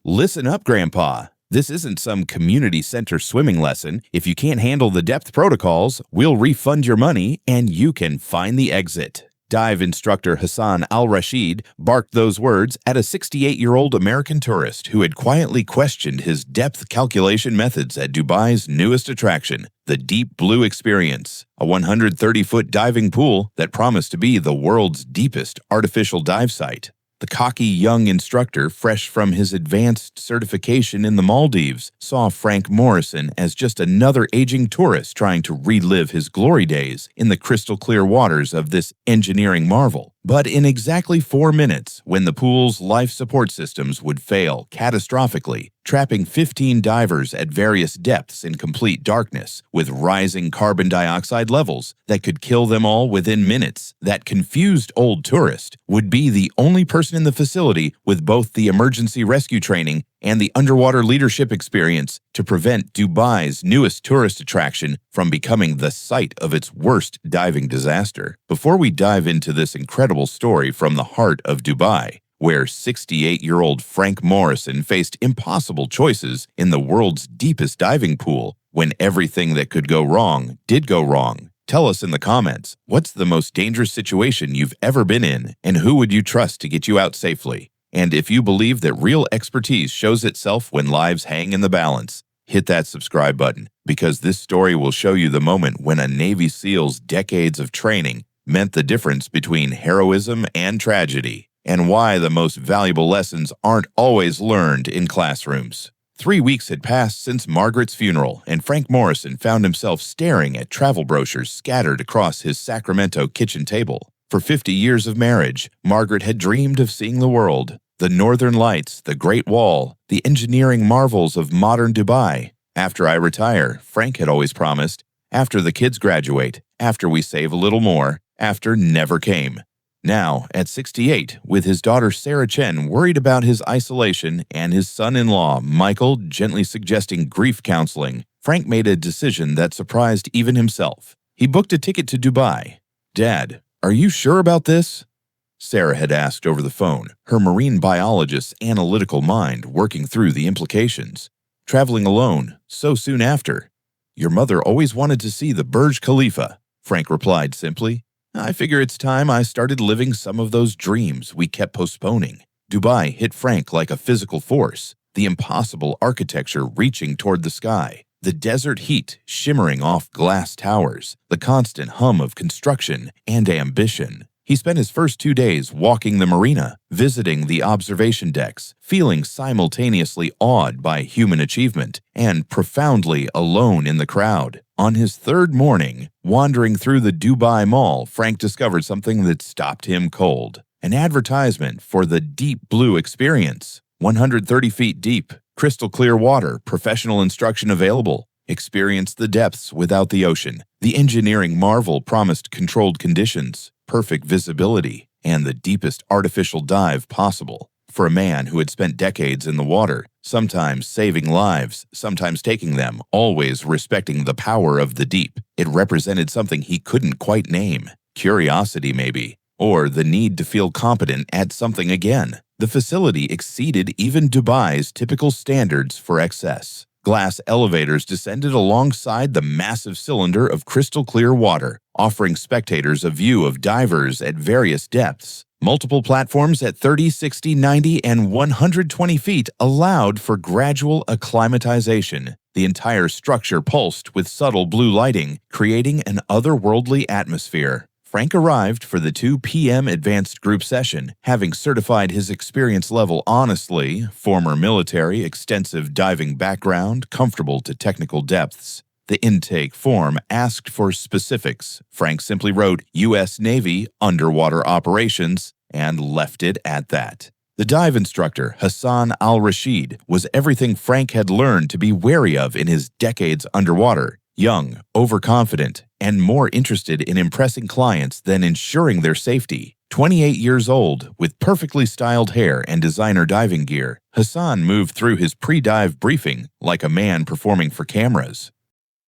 Listen up, Grandpa. This isn't some community center swimming lesson. If you can't handle the depth protocols, we'll refund your money and you can find the exit. Dive instructor Hassan al-Rashid barked those words at a 68-year-old American tourist who had quietly questioned his depth calculation methods at Dubai's newest attraction, the Deep Blue Experience, a 130-foot diving pool that promised to be the world's deepest artificial dive site. The cocky young instructor, fresh from his advanced certification in the Maldives, saw Frank Morrison as just another aging tourist trying to relive his glory days in the crystal-clear waters of this engineering marvel. But in exactly 4 minutes, when the pool's life support systems would fail catastrophically, trapping 15 divers at various depths in complete darkness with rising carbon dioxide levels that could kill them all within minutes, that confused old tourist would be the only person in the facility with both the emergency rescue training and the underwater leadership experience to prevent Dubai's newest tourist attraction from becoming the site of its worst diving disaster. Before we dive into this incredible story from the heart of Dubai, where 68-year-old Frank Morrison faced impossible choices in the world's deepest diving pool when everything that could go wrong did go wrong. Tell us in the comments, what's the most dangerous situation you've ever been in, and who would you trust to get you out safely? And if you believe that real expertise shows itself when lives hang in the balance, hit that subscribe button, because this story will show you the moment when a Navy SEAL's decades of training meant the difference between heroism and tragedy, and why the most valuable lessons aren't always learned in classrooms. 3 weeks had passed since Margaret's funeral, and Frank Morrison found himself staring at travel brochures scattered across his Sacramento kitchen table. For 50 years of marriage, Margaret had dreamed of seeing the world, the Northern Lights, the Great Wall, the engineering marvels of modern Dubai. After I retire, Frank had always promised, after the kids graduate, after we save a little more, after never came. Now, at 68, with his daughter Sarah Chen worried about his isolation and his son-in-law Michael gently suggesting grief counseling, Frank made a decision that surprised even himself. He booked a ticket to Dubai. "Dad, are you sure about this?" Sarah had asked over the phone, her marine biologist's analytical mind working through the implications. "Traveling alone, so soon after." "Your mother always wanted to see the Burj Khalifa," Frank replied simply. "I figure it's time I started living some of those dreams we kept postponing." Dubai hit Frank like a physical force, the impossible architecture reaching toward the sky, the desert heat shimmering off glass towers, the constant hum of construction and ambition. He spent his first 2 days walking the marina, visiting the observation decks, feeling simultaneously awed by human achievement and profoundly alone in the crowd. On his 3rd morning, wandering through the Dubai Mall, Frank discovered something that stopped him cold. An advertisement for the Deep Blue Experience. 130 feet deep, crystal clear water, professional instruction available. Experience the depths without the ocean. The engineering marvel promised controlled conditions, perfect visibility, and the deepest artificial dive possible. For a man who had spent decades in the water, sometimes saving lives, sometimes taking them, always respecting the power of the deep, it represented something he couldn't quite name. Curiosity, maybe, or the need to feel competent at something again. The facility exceeded even Dubai's typical standards for excess. Glass elevators descended alongside the massive cylinder of crystal-clear water, offering spectators a view of divers at various depths. Multiple platforms at 30, 60, 90, and 120 feet allowed for gradual acclimatization. The entire structure pulsed with subtle blue lighting, creating an otherworldly atmosphere. Frank arrived for the 2 p.m. advanced group session, having certified his experience level honestly, former military, extensive diving background, comfortable to technical depths. The intake form asked for specifics. Frank simply wrote U.S. Navy underwater operations and left it at that. The dive instructor, Hassan al-Rashid, was everything Frank had learned to be wary of in his decades underwater. Young, overconfident, and more interested in impressing clients than ensuring their safety. 28 years old, with perfectly styled hair and designer diving gear, Hassan moved through his pre-dive briefing like a man performing for cameras.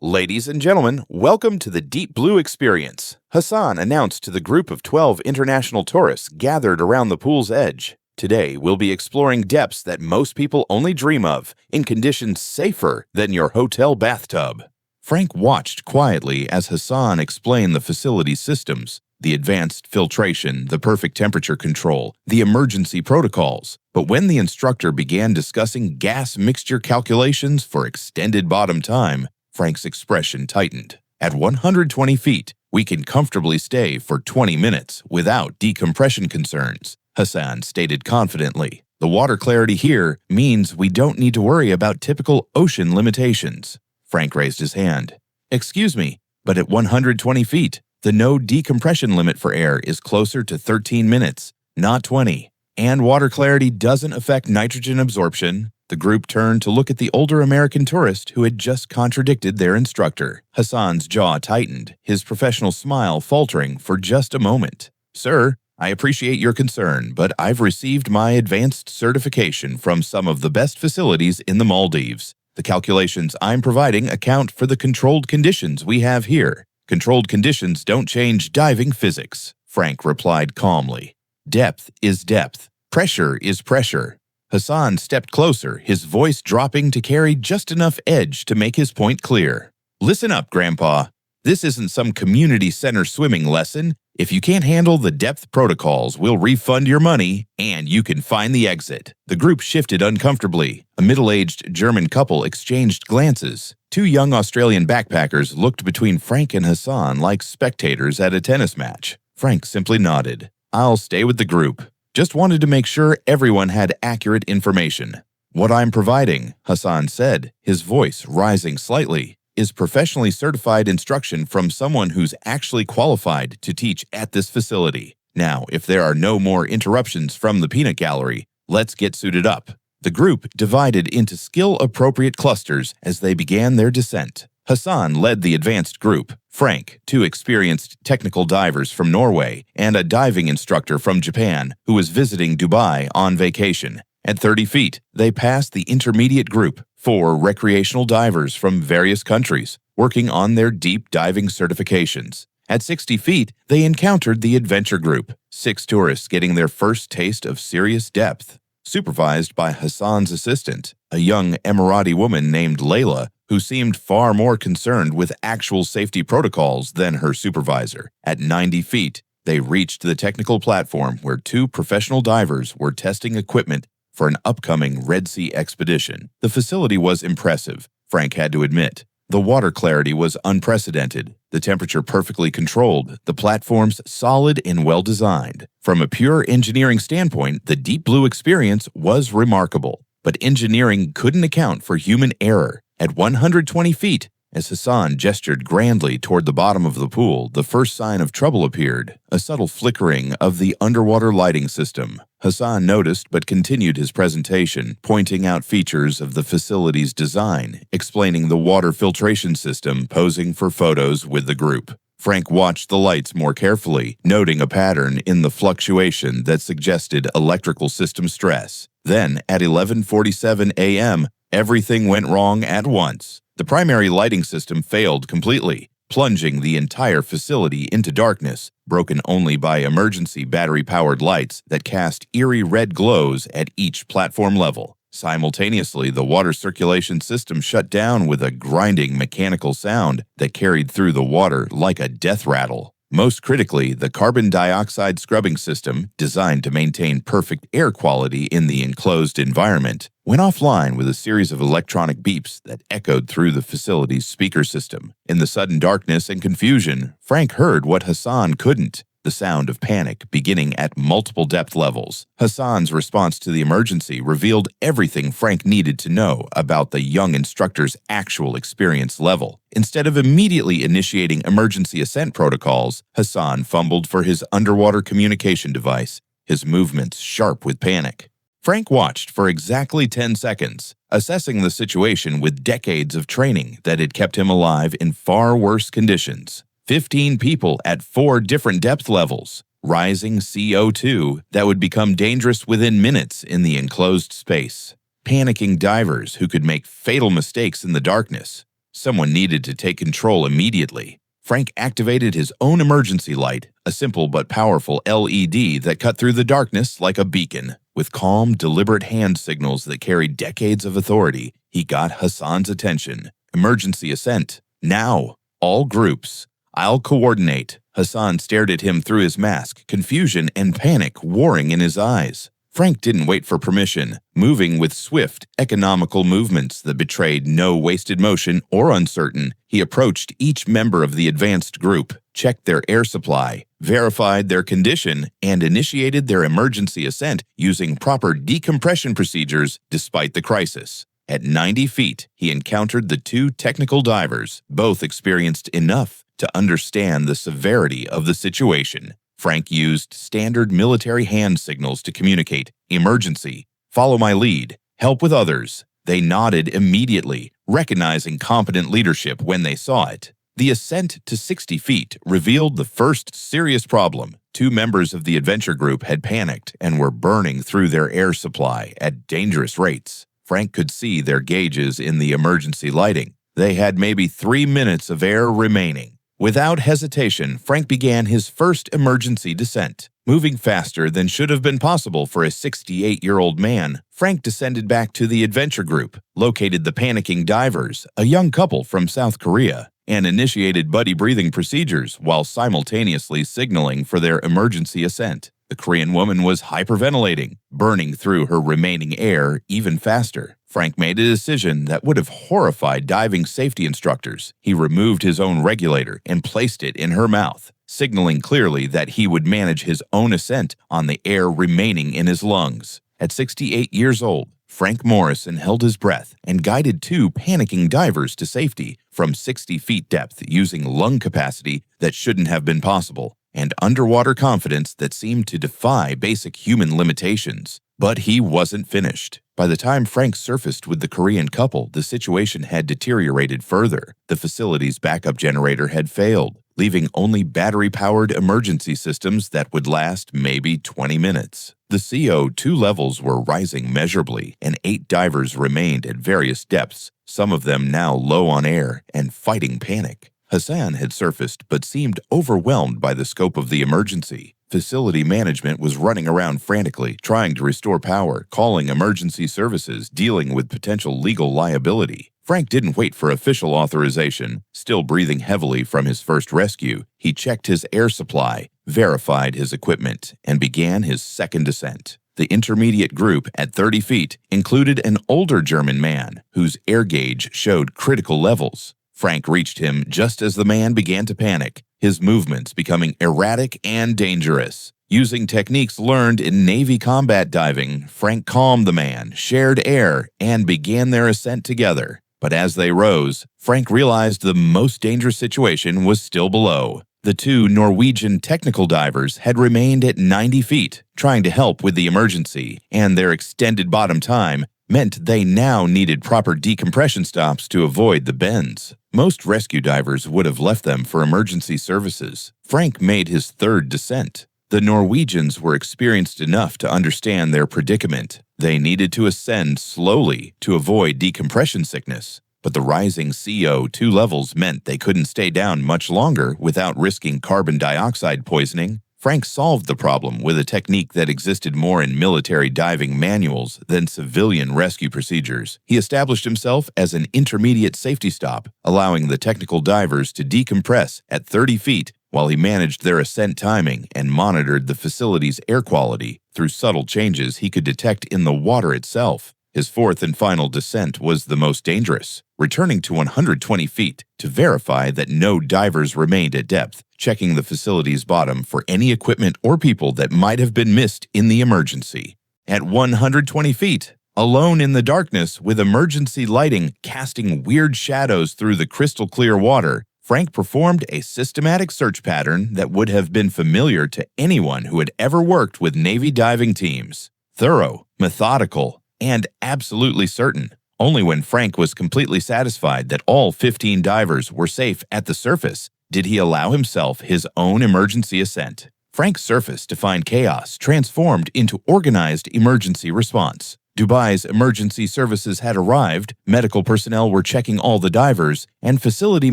"Ladies and gentlemen, welcome to the Deep Blue Experience," Hassan announced to the group of 12 international tourists gathered around the pool's edge. Today, we'll be exploring depths that most people only dream of in conditions safer than your hotel bathtub. Frank watched quietly as Hassan explained the facility's systems, the advanced filtration, the perfect temperature control, the emergency protocols. But when the instructor began discussing gas mixture calculations for extended bottom time, Frank's expression tightened. At 120 feet, we can comfortably stay for 20 minutes without decompression concerns, Hassan stated confidently. The water clarity here means we don't need to worry about typical ocean limitations. Frank raised his hand. Excuse me, but at 120 feet, the no decompression limit for air is closer to 13 minutes, not 20. And water clarity doesn't affect nitrogen absorption. The group turned to look at the older American tourist who had just contradicted their instructor. Hassan's jaw tightened, his professional smile faltering for just a moment. Sir, I appreciate your concern, but I've received my advanced certification from some of the best facilities in the Maldives. The calculations I'm providing account for the controlled conditions we have here. Controlled conditions don't change diving physics, Frank replied calmly. Depth is depth. Pressure is pressure. Hassan stepped closer, his voice dropping to carry just enough edge to make his point clear. Listen up, Grandpa. This isn't some community center swimming lesson. If you can't handle the depth protocols, we'll refund your money, and you can find the exit. The group shifted uncomfortably. A middle-aged German couple exchanged glances. Two young Australian backpackers looked between Frank and Hassan like spectators at a tennis match. Frank simply nodded. I'll stay with the group. Just wanted to make sure everyone had accurate information. What I'm providing, Hassan said, his voice rising slightly, is professionally certified instruction from someone who's actually qualified to teach at this facility. Now, if there are no more interruptions from the peanut gallery, let's get suited up. The group divided into skill-appropriate clusters as they began their descent. Hassan led the advanced group. Frank, two experienced technical divers from Norway, and a diving instructor from Japan who was visiting Dubai on vacation. At 30 feet, they passed the intermediate group, 4 recreational divers from various countries, working on their deep diving certifications. At 60 feet, they encountered the adventure group, 6 tourists getting their first taste of serious depth. Supervised by Hassan's assistant, a young Emirati woman named Layla, who seemed far more concerned with actual safety protocols than her supervisor. At 90 feet, they reached the technical platform where 2 professional divers were testing equipment for an upcoming Red Sea expedition. The facility was impressive, Frank had to admit. The water clarity was unprecedented, the temperature perfectly controlled, the platforms solid and well-designed. From a pure engineering standpoint, the Deep Blue experience was remarkable. But engineering couldn't account for human error. At 120 feet, as Hassan gestured grandly toward the bottom of the pool, the first sign of trouble appeared, a subtle flickering of the underwater lighting system. Hassan noticed but continued his presentation, pointing out features of the facility's design, explaining the water filtration system, posing for photos with the group. Frank watched the lights more carefully, noting a pattern in the fluctuation that suggested electrical system stress. Then, at 11:47 a.m., everything went wrong at once. The primary lighting system failed completely, plunging the entire facility into darkness, broken only by emergency battery-powered lights that cast eerie red glows at each platform level. Simultaneously, the water circulation system shut down with a grinding mechanical sound that carried through the water like a death rattle. Most critically, the carbon dioxide scrubbing system, designed to maintain perfect air quality in the enclosed environment, went offline with a series of electronic beeps that echoed through the facility's speaker system. In the sudden darkness and confusion, Frank heard what Hassan couldn't, the sound of panic beginning at multiple depth levels. Hassan's response to the emergency revealed everything Frank needed to know about the young instructor's actual experience level. Instead of immediately initiating emergency ascent protocols, Hassan fumbled for his underwater communication device, his movements sharp with panic. Frank watched for exactly 10 seconds, assessing the situation with decades of training that had kept him alive in far worse conditions. 15 people at 4 different depth levels, rising CO2 that would become dangerous within minutes in the enclosed space. Panicking divers who could make fatal mistakes in the darkness. Someone needed to take control immediately. Frank activated his own emergency light, a simple but powerful LED that cut through the darkness like a beacon. With calm, deliberate hand signals that carried decades of authority, he got Hassan's attention. Emergency ascent. Now. All groups. I'll coordinate. Hassan stared at him through his mask, confusion and panic warring in his eyes. Frank didn't wait for permission, moving with swift, economical movements that betrayed no wasted motion or uncertain. He approached each member of the advanced group, checked their air supply, verified their condition, and initiated their emergency ascent using proper decompression procedures despite the crisis. At 90 feet, he encountered the two technical divers, both experienced enough to understand the severity of the situation. Frank used standard military hand signals to communicate. Emergency. Follow my lead. Help with others. They nodded immediately, recognizing competent leadership when they saw it. The ascent to 60 feet revealed the first serious problem. Two members of the adventure group had panicked and were burning through their air supply at dangerous rates. Frank could see their gauges in the emergency lighting. They had maybe 3 minutes of air remaining. Without hesitation, Frank began his first emergency descent. Moving faster than should have been possible for a 68-year-old man, Frank descended back to the adventure group, located the panicking divers, a young couple from South Korea, and initiated buddy breathing procedures while simultaneously signaling for their emergency ascent. The Korean woman was hyperventilating, burning through her remaining air even faster. Frank made a decision that would have horrified diving safety instructors. He removed his own regulator and placed it in her mouth, signaling clearly that he would manage his own ascent on the air remaining in his lungs. At 68 years old, Frank Morrison held his breath and guided two panicking divers to safety from 60 feet depth using lung capacity that shouldn't have been possible, and underwater confidence that seemed to defy basic human limitations. But he wasn't finished. By the time Frank surfaced with the Korean couple, the situation had deteriorated further. The facility's backup generator had failed, leaving only battery-powered emergency systems that would last maybe 20 minutes. The CO2 levels were rising measurably, and 8 divers remained at various depths, some of them now low on air and fighting panic. Hassan had surfaced but seemed overwhelmed by the scope of the emergency. Facility management was running around frantically, trying to restore power, calling emergency services, dealing with potential legal liability. Frank didn't wait for official authorization. Still breathing heavily from his first rescue, he checked his air supply, verified his equipment, and began his second descent. The intermediate group at 30 feet included an older German man whose air gauge showed critical levels. Frank reached him just as the man began to panic, his movements becoming erratic and dangerous. Using techniques learned in Navy combat diving, Frank calmed the man, shared air, and began their ascent together. But as they rose, Frank realized the most dangerous situation was still below. The two Norwegian technical divers had remained at 90 feet, trying to help with the emergency, and their extended bottom time meant they now needed proper decompression stops to avoid the bends. Most rescue divers would have left them for emergency services. Frank made his third descent. The Norwegians were experienced enough to understand their predicament. They needed to ascend slowly to avoid decompression sickness. But the rising CO2 levels meant they couldn't stay down much longer without risking carbon dioxide poisoning. Frank solved the problem with a technique that existed more in military diving manuals than civilian rescue procedures. He established himself as an intermediate safety stop, allowing the technical divers to decompress at 30 feet while he managed their ascent timing and monitored the facility's air quality through subtle changes he could detect in the water itself. His fourth and final descent was the most dangerous, returning to 120 feet to verify that no divers remained at depth, checking the facility's bottom for any equipment or people that might have been missed in the emergency. At 120 feet, alone in the darkness with emergency lighting casting weird shadows through the crystal clear water, Frank performed a systematic search pattern that would have been familiar to anyone who had ever worked with Navy diving teams. Thorough, methodical, and absolutely certain. Only when Frank was completely satisfied that all 15 divers were safe at the surface did he allow himself his own emergency ascent. Frank surfaced to find chaos transformed into organized emergency response. Dubai's emergency services had arrived, medical personnel were checking all the divers, and facility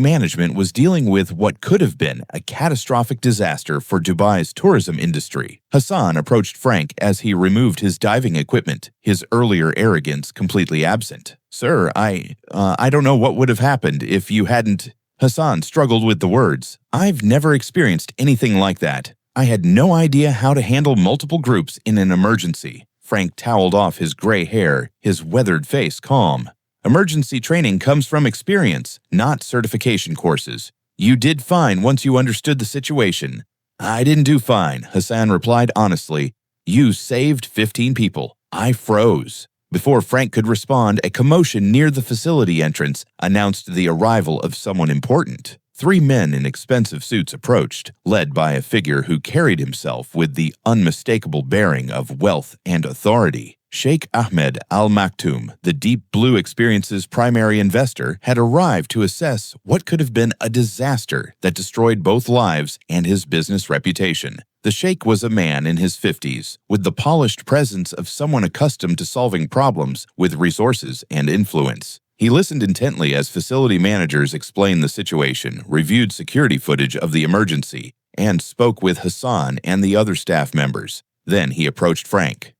management was dealing with what could have been a catastrophic disaster for Dubai's tourism industry. Hassan approached Frank as he removed his diving equipment, his earlier arrogance completely absent. "Sir, I don't know what would have happened if you hadn't—" Hassan struggled with the words. "I've never experienced anything like that. I had no idea how to handle multiple groups in an emergency." Frank toweled off his gray hair, his weathered face calm. "Emergency training comes from experience, not certification courses. You did fine once you understood the situation." "I didn't do fine," Hassan replied honestly. "You saved 15 people. I froze." Before Frank could respond, a commotion near the facility entrance announced the arrival of someone important. 3 men in expensive suits approached, led by a figure who carried himself with the unmistakable bearing of wealth and authority. Sheikh Ahmed Al Maktoum, the Deep Blue Experience's primary investor, had arrived to assess what could have been a disaster that destroyed both lives and his business reputation. The sheikh was a man in his 50s, with the polished presence of someone accustomed to solving problems with resources and influence. He listened intently as facility managers explained the situation, reviewed security footage of the emergency, and spoke with Hassan and the other staff members. Then he approached Frank.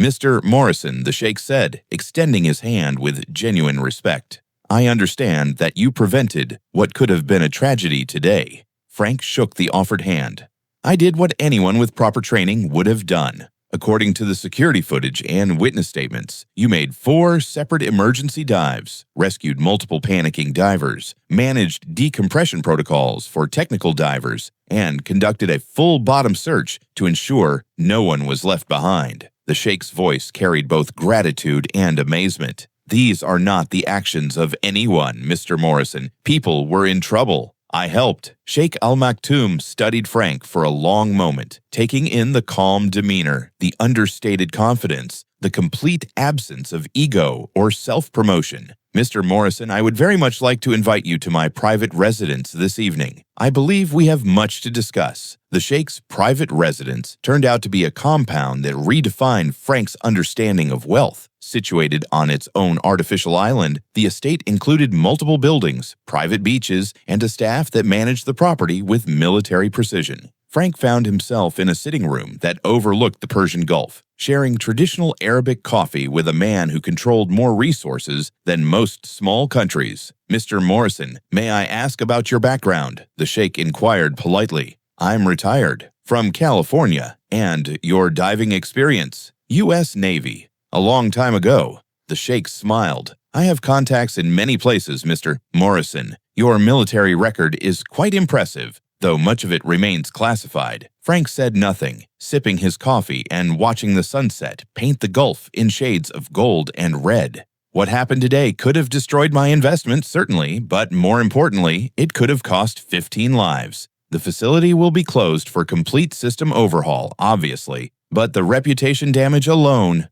"Mr. Morrison," the sheikh said, extending his hand with genuine respect. "I understand that you prevented what could have been a tragedy today." Frank shook the offered hand. "I did what anyone with proper training would have done. According to the security footage and witness statements, you made 4 separate emergency dives, rescued multiple panicking divers, managed decompression protocols for technical divers, and conducted a full bottom search to ensure no one was left behind." The sheikh's voice carried both gratitude and amazement. "These are not the actions of anyone, Mr. Morrison. People were in trouble. I helped." Sheikh Al Maktoum studied Frank for a long moment, taking in the calm demeanor, the understated confidence, the complete absence of ego or self-promotion. "Mr. Morrison, I would very much like to invite you to my private residence this evening. I believe we have much to discuss." The sheikh's private residence turned out to be a compound that redefined Frank's understanding of wealth. Situated on its own artificial island, the estate included multiple buildings, private beaches, and a staff that managed the property with military precision. Frank found himself in a sitting room that overlooked the Persian Gulf, sharing traditional Arabic coffee with a man who controlled more resources than most small countries. "Mr. Morrison, may I ask about your background?" the sheikh inquired politely. "I'm retired from California. And your diving experience?" "U.S. Navy. A long time ago." The sheikh smiled. "I have contacts in many places, Mr. Morrison. Your military record is quite impressive, though much of it remains classified." Frank said nothing, sipping his coffee and watching the sunset paint the Gulf in shades of gold and red. "What happened today could have destroyed my investment, certainly, but more importantly, it could have cost 15 lives. The facility will be closed for complete system overhaul, obviously, but the reputation damage alone—"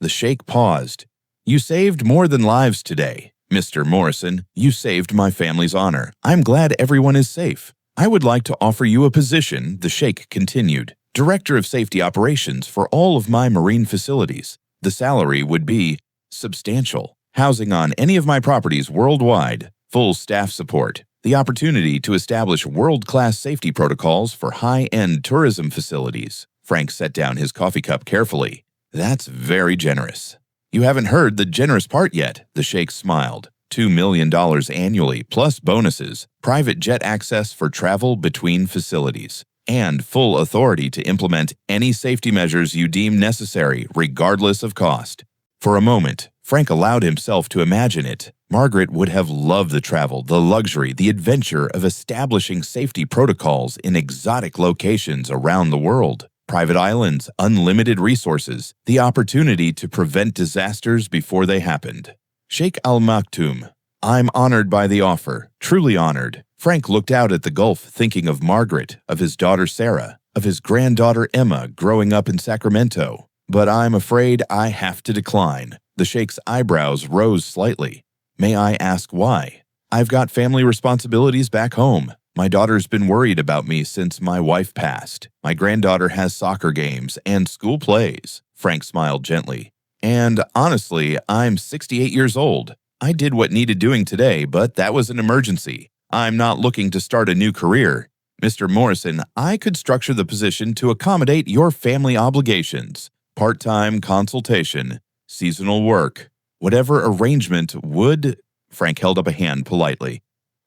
The sheikh paused. "You saved more than lives today, Mr. Morrison. You saved my family's honor. I'm glad everyone is safe. I would like to offer you a position," the sheikh continued, "Director of Safety Operations for all of my marine facilities. The salary would be substantial. Housing on any of my properties worldwide, full staff support, the opportunity to establish world-class safety protocols for high-end tourism facilities." Frank set down his coffee cup carefully. "That's very generous." "You haven't heard the generous part yet," the sheikh smiled. $2 million annually, plus bonuses, private jet access for travel between facilities, and full authority to implement any safety measures you deem necessary, regardless of cost. For a moment, Frank allowed himself to imagine it. Margaret would have loved the travel, the luxury, the adventure of establishing safety protocols in exotic locations around the world. Private islands, unlimited resources, the opportunity to prevent disasters before they happened. Sheikh Al Maktoum, "I'm honored by the offer, truly honored." Frank looked out at the Gulf, thinking of Margaret, of his daughter Sarah, of his granddaughter Emma growing up in Sacramento. "But I'm afraid I have to decline." The sheikh's eyebrows rose slightly. "May I ask why?" "I've got family responsibilities back home. My daughter's been worried about me since my wife passed. My granddaughter has soccer games and school plays." Frank smiled gently. And honestly, I'm 68 years old. I did what needed doing today, but that was an emergency. I'm not looking to start a new career. Mr. Morrison, I could structure the position to accommodate your family obligations. Part-time consultation, seasonal work, whatever arrangement would— Frank held up a hand politely.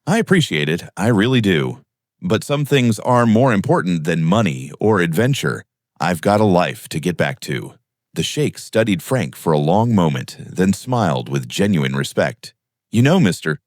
I appreciate it, I really do. But some things are more important than money or adventure. I've got a life to get back to. The sheikh studied Frank for a long moment, then smiled with genuine respect. You know, Mr.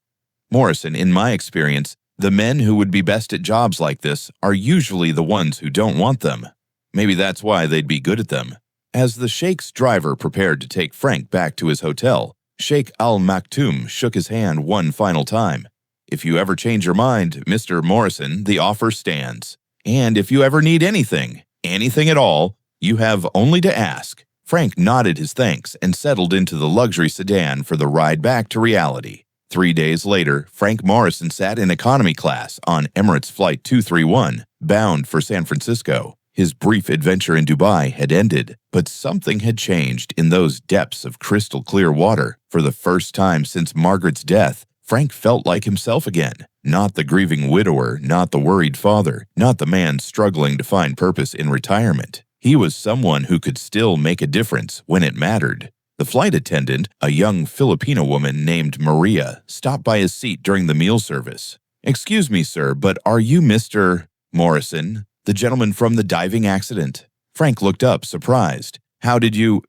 Morrison, in my experience, the men who would be best at jobs like this are usually the ones who don't want them. Maybe that's why they'd be good at them. As the sheikh's driver prepared to take Frank back to his hotel, Sheikh Al Maktoum shook his hand one final time. If you ever change your mind, Mr. Morrison, the offer stands. And if you ever need anything at all, you have only to ask. Frank nodded his thanks and settled into the luxury sedan for the ride back to reality. 3 days later, Frank Morrison sat in economy class on Emirates Flight 231, bound for San Francisco. His brief adventure in Dubai had ended, but something had changed in those depths of crystal-clear water. For the first time since Margaret's death, Frank felt like himself again. Not the grieving widower, not the worried father, not the man struggling to find purpose in retirement. He was someone who could still make a difference when it mattered. The flight attendant, a young Filipino woman named Maria, stopped by his seat during the meal service. "Excuse me, sir, but are you Mr. Morrison, the gentleman from the diving accident?" Frank looked up, surprised. "How did you—"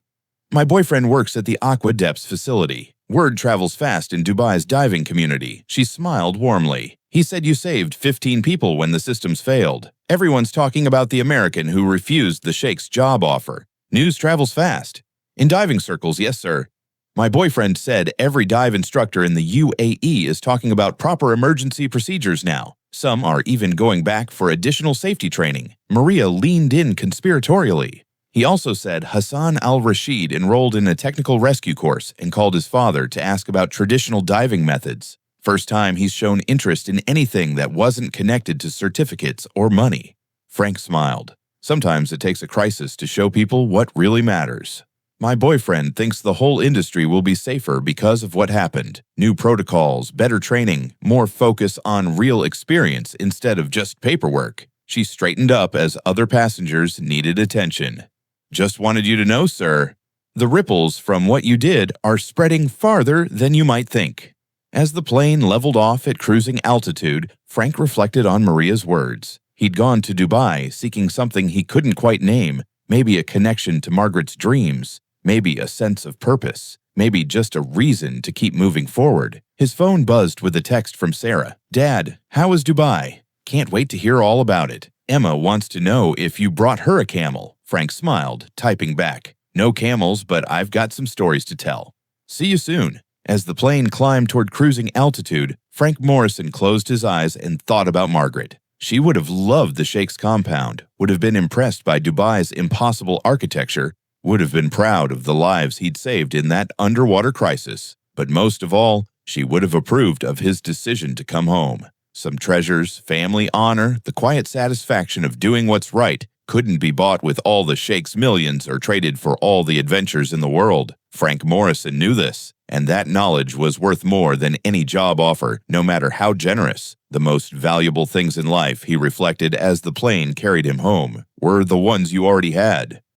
"My boyfriend works at the Aqua Depths facility. Word travels fast in Dubai's diving community." She smiled warmly. "He said you saved 15 people when the systems failed. Everyone's talking about the American who refused the sheikh's job offer. News travels fast." "In diving circles, yes, sir. My boyfriend said every dive instructor in the UAE is talking about proper emergency procedures now. Some are even going back for additional safety training." Maria leaned in conspiratorially. "He also said Hassan al-Rashid enrolled in a technical rescue course and called his father to ask about traditional diving methods. First time he's shown interest in anything that wasn't connected to certificates or money." Frank smiled. "Sometimes it takes a crisis to show people what really matters. My boyfriend thinks the whole industry will be safer because of what happened. New protocols, better training, more focus on real experience instead of just paperwork." She straightened up as other passengers needed attention. "Just wanted you to know, sir, the ripples from what you did are spreading farther than you might think." As the plane leveled off at cruising altitude, Frank reflected on Maria's words. He'd gone to Dubai seeking something he couldn't quite name, maybe a connection to Margaret's dreams, maybe a sense of purpose, maybe just a reason to keep moving forward. His phone buzzed with a text from Sarah. "Dad, how is Dubai? Can't wait to hear all about it. Emma wants to know if you brought her a camel." Frank smiled, typing back. "No camels, but I've got some stories to tell. See you soon." As the plane climbed toward cruising altitude, Frank Morrison closed his eyes and thought about Margaret. She would have loved the sheikh's compound, would have been impressed by Dubai's impossible architecture, would have been proud of the lives he'd saved in that underwater crisis. But most of all, she would have approved of his decision to come home. Some treasures, family honor, the quiet satisfaction of doing what's right couldn't be bought with all the sheikh's millions or traded for all the adventures in the world. Frank Morrison knew this, and that knowledge was worth more than any job offer, no matter how generous. The most valuable things in life, he reflected as the plane carried him home, were the ones you already had.